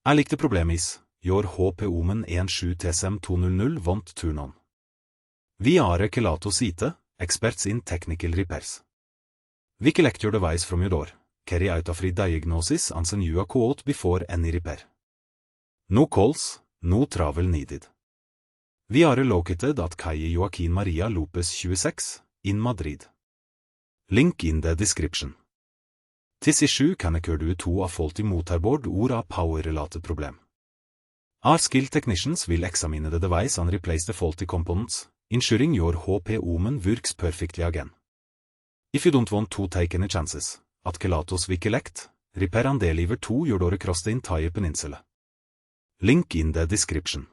I like the problem is, your HP Omen 17 TSM 200 want turn on. We are Kelato Site, experts in technical repairs. We collect your device from your door, carry out a free diagnosis and send you a quote before any repair. No calls, no travel needed. Vi are located at Calle Joaquin Maria Lopez 26, in Madrid. Link in the description. This issue can occur due to a faulty motherboard or a power-related problem. Our skilled technicians will examine the device and replace the faulty components, ensuring your HP Omen works perfectly again. If you don't want to take any chances, at Kelatos we collect, repair and deliver to your door across the entire peninsula. Link in the description.